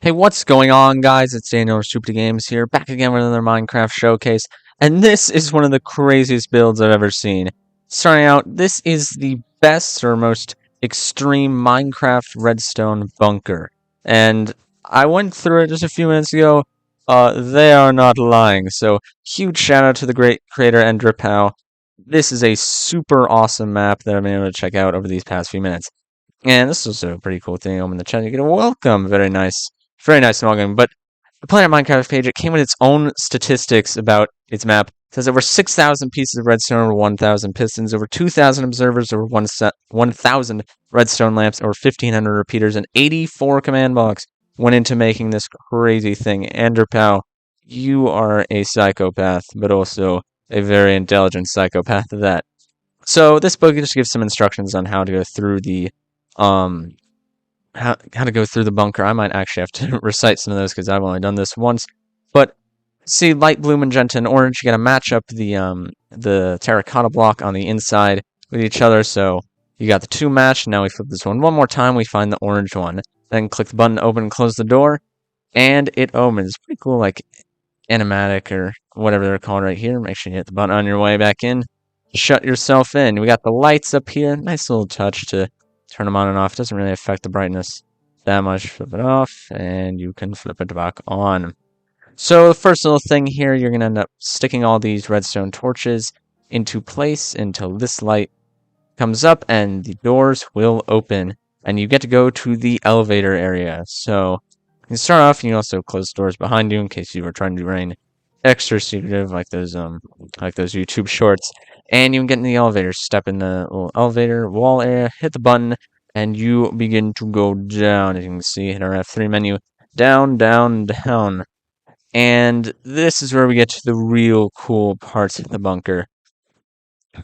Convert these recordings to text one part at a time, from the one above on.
Hey, what's going on, guys? It's Daniel of SuperDgames here, back again with another Minecraft showcase, and this is one of the craziest builds I've ever seen. Starting out, this is the best or most extreme Minecraft Redstone bunker, and I went through it just a few minutes ago. They are not lying, so huge shout out to the great creator Andripao. This is a super awesome map that I've been able to check out over these past few minutes. And this is a pretty cool thing. Open the chat, you get a welcome. Very nice and welcome. But the Planet Minecraft page, it came with its own statistics about its map. It says over 6,000 pieces of redstone, over 1,000 pistons, over 2,000 observers, over 1,000 redstone lamps, over 1,500 repeaters, and 84 command blocks went into making this crazy thing. Andripao, you are a psychopath, but also a very intelligent psychopath at that. So this book just gives some instructions on how to go through the um how to go through the bunker. I might actually have to recite some of those because I've only done this once. But see, light blue, magenta, and orange, you gotta match up the terracotta block on the inside with each other. So you got the two matched. Now we flip this one more time. We find the orange one. Then click the button to open and close the door, and it opens. Pretty cool, like animatic or whatever they're called right here. Make sure you hit the button on your way back in. Shut yourself in. We got the lights up here. Nice little touch to turn them on and off. It doesn't really affect the brightness that much. Flip it off, and you can flip it back on. So the first little thing here, you're going to end up sticking all these redstone torches into place until this light comes up and the doors will open. And you get to go to the elevator area. So you can start off, and you also close doors behind you in case you were trying to remain extra secretive like those YouTube shorts. And you can get in the elevator, step in the little elevator wall area, hit the button, and you begin to go down. As you can see, hit our F3 menu, down, down, down. And this is where we get to the real cool parts of the bunker.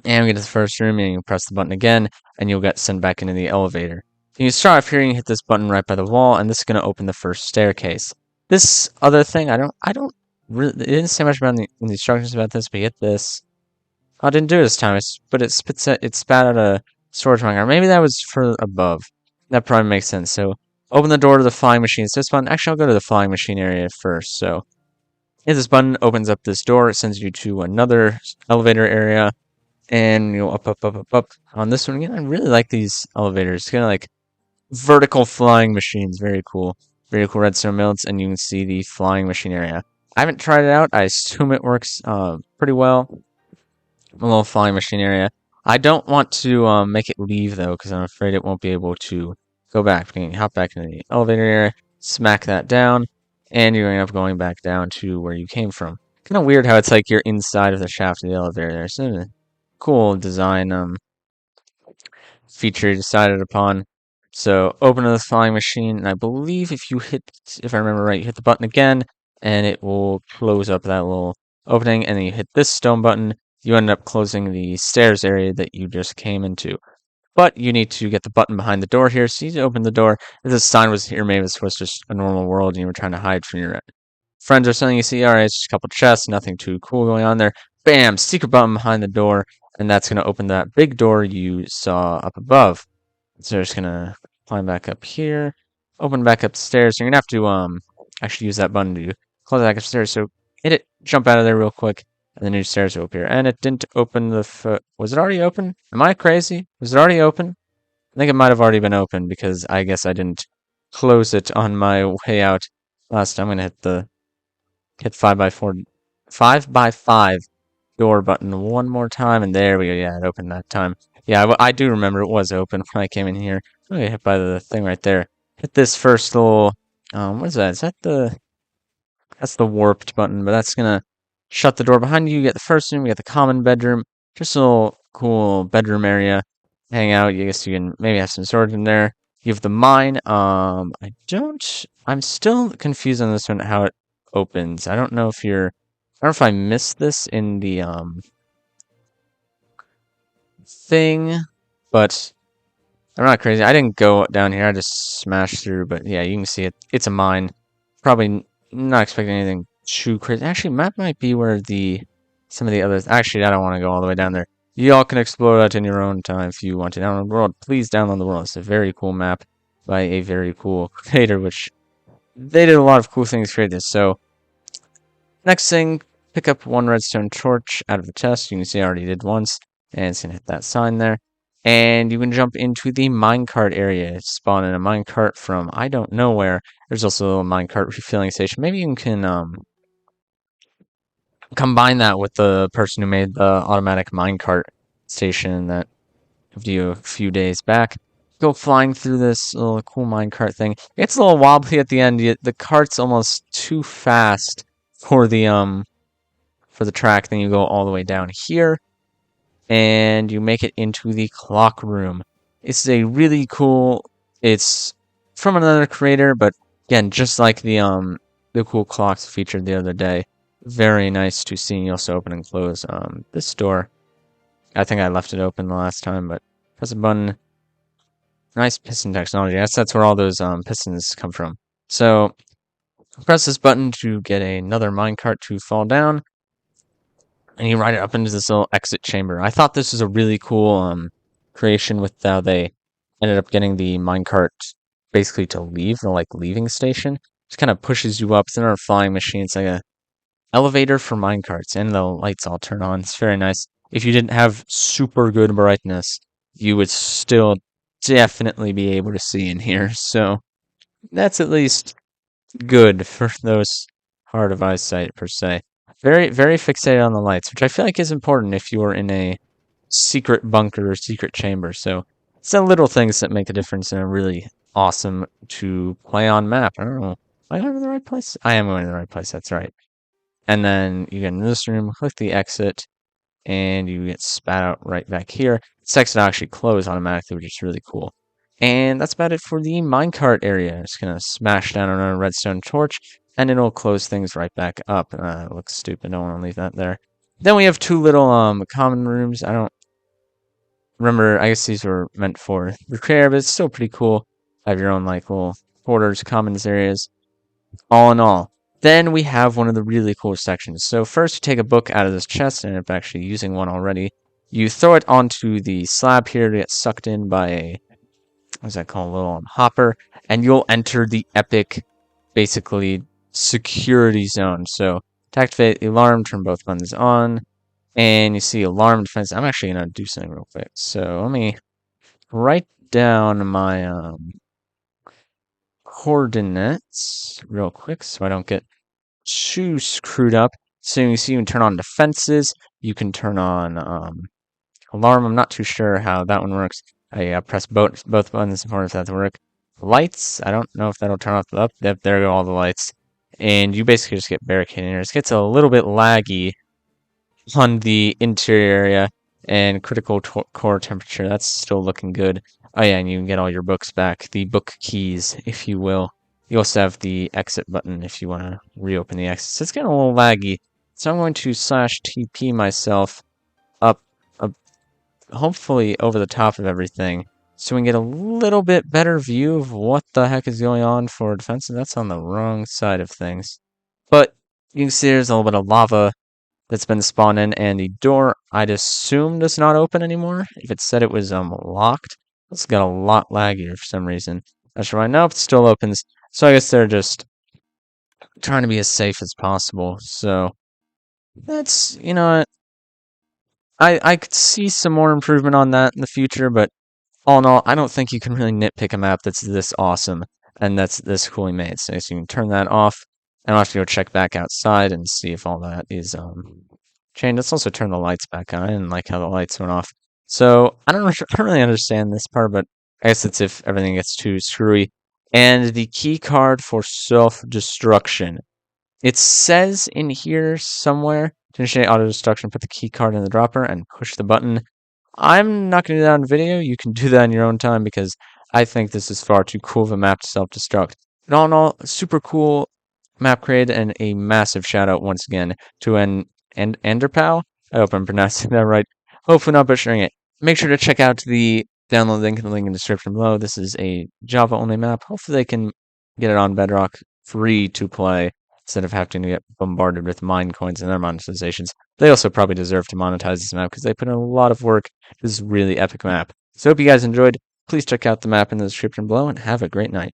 And we get to the first room, and you press the button again, and you'll get sent back into the elevator. You start off here, and you hit this button right by the wall, and this is going to open the first staircase. This other thing, I don't really, it didn't say much about in the instructions about this, but you hit this. Oh, I didn't do it this time, but it spat out a storage bunker. Maybe that was for above. That probably makes sense. So open the door to the flying machine. So this button, actually, I'll go to the flying machine area first. So hit this button, opens up this door. It sends you to another elevator area. And you go up. On this one again, I really like these elevators. It's kind of like vertical flying machines. Very cool. Very cool redstone melts, and you can see the flying machine area. I haven't tried it out. I assume it works pretty well. A little flying machine area. I don't want to make it leave, though, because I'm afraid it won't be able to go back. You can hop back into the elevator area, smack that down, and you're going to end up going back down to where you came from. Kind of weird how it's like you're inside of the shaft of the elevator there. So cool design feature decided upon. So open the flying machine, and I believe if I remember right, you hit the button again, and it will close up that little opening, and then you hit this stone button, you end up closing the stairs area that you just came into. But you need to get the button behind the door here, so you open the door. If this sign was here, maybe this was just a normal world, and you were trying to hide from your friends or something. You see, alright, it's just a couple chests, nothing too cool going on there. Bam! Secret button behind the door, and that's going to open that big door you saw up above. So we're just going to climb back up here, open back up the stairs. You're going to have to actually use that button to close back upstairs. So hit it, jump out of there real quick, and the new stairs will appear. And it didn't open was it already open? Am I crazy? Was it already open? I think it might have already been open because I guess I didn't close it on my way out last time. I'm going to hit 5x5 door button one more time, and there we go. Yeah, it opened that time. Yeah, I do remember it was open when I came in here. I got hit by the thing right there. Hit this first little, what is that? That's the warped button, but that's gonna shut the door behind you. You get the first room, you get the common bedroom, just a little cool bedroom area. Hang out, I guess you can maybe have some storage in there. You have the mine, I'm still confused on this one, how it opens. I don't know if I missed this in the thing, but I'm not crazy. I didn't go down here. I just smashed through, but yeah, you can see it. It's a mine. Probably not expecting anything too crazy. Actually, map might be where some of the others. Actually, I don't want to go all the way down there. Y'all can explore that in your own time if you want to download the world. Please download the world. It's a very cool map by a very cool creator, which they did a lot of cool things to create this. So next thing, pick up one redstone torch out of the chest. You can see I already did once, and it's gonna hit that sign there. And you can jump into the minecart area. Spawn in a minecart from I don't know where. There's also a little minecart refilling station. Maybe you can combine that with the person who made the automatic minecart station that you a few days back. Go flying through this little cool minecart thing. It's a little wobbly at the end. The cart's almost too fast for the track. Then you go all the way down here, and you make it into the clock room. It's a really cool. It's from another creator, but again, just like the cool clocks featured the other day. Very nice to see. You also open and close this door. I think I left it open the last time, but press a button. Nice piston technology. I guess that's where all those pistons come from. So press this button to get another minecart to fall down, and you ride it up into this little exit chamber. I thought this was a really cool creation with how they ended up getting the minecart basically to leave the leaving station. Just kind of pushes you up. It's another flying machine. It's like a elevator for minecarts, and the lights all turn on. It's very nice. If you didn't have super good brightness, you would still definitely be able to see in here. So that's at least good for those hard of eyesight per se. Very, very fixated on the lights, which I feel like is important if you're in a secret bunker or secret chamber. So it's the little things that make a difference and are really awesome to play on map. I don't know. Am I going to the right place? I am going to the right place. That's right. And then you get in this room, click the exit, and you get spat out right back here. This exit will actually close automatically, which is really cool. And that's about it for the minecart area. Just gonna smash down on a redstone torch, and it'll close things right back up. It looks stupid. Don't want to leave that there. Then we have two little common rooms. I don't remember. I guess these were meant for repair, but it's still pretty cool. Have your own little quarters, commons areas. All in all. Then we have one of the really cool sections. So first you take a book out of this chest, and I'm actually using one already. You throw it onto the slab here to get sucked in by a, what's that called, a little hopper, and you'll enter the epic, basically, security zone. So to activate the alarm, turn both buttons on, and you see alarm defense. I'm actually going to do something real quick. So let me write down my coordinates real quick so I don't get too screwed up. So you see you can turn on defenses, you can turn on alarm. I'm not too sure how that one works. I press both buttons in order for that to work. Lights, I don't know if that'll turn off the up. There go all the lights. And you basically just get barricaded in here. It gets a little bit laggy on the interior area, and critical core temperature, that's still looking good. Oh yeah, and you can get all your books back, the book keys, if you will. You also have the exit button if you want to reopen the exit. So it's getting a little laggy, so I'm going to /TP myself up, hopefully over the top of everything, so we can get a little bit better view of what the heck is going on for defense. And that's on the wrong side of things. But you can see there's a little bit of lava that's been spawned in, and the door, I'd assume, does not open anymore. If it said it was locked, it's got a lot laggier for some reason. Not sure why. Nope, it still opens. So I guess they're just trying to be as safe as possible. So that's, I could see some more improvement on that in the future, but all in all, I don't think you can really nitpick a map that's this awesome and that's this coolly made. So you can turn that off, and I'll have to go check back outside and see if all that is changed. Let's also turn the lights back on. I didn't like how the lights went off. So I don't really understand this part, but I guess it's if everything gets too screwy. And the key card for self-destruction. It says in here somewhere to initiate auto-destruction, put the key card in the dropper and push the button. I'm not going to do that on video. You can do that in your own time because I think this is far too cool of a map to self-destruct. But all in all, super cool map created, and a massive shout out once again to Andripao. I hope I'm pronouncing that right. Hopefully not butchering it. Make sure to check out the download link in the link in the description below. This is a Java only map. Hopefully they can get it on Bedrock free to play instead of having to get bombarded with mine coins and their monetizations. They also probably deserve to monetize this map because they put in a lot of work. This is a really epic map. So hope you guys enjoyed. Please check out the map in the description below and have a great night.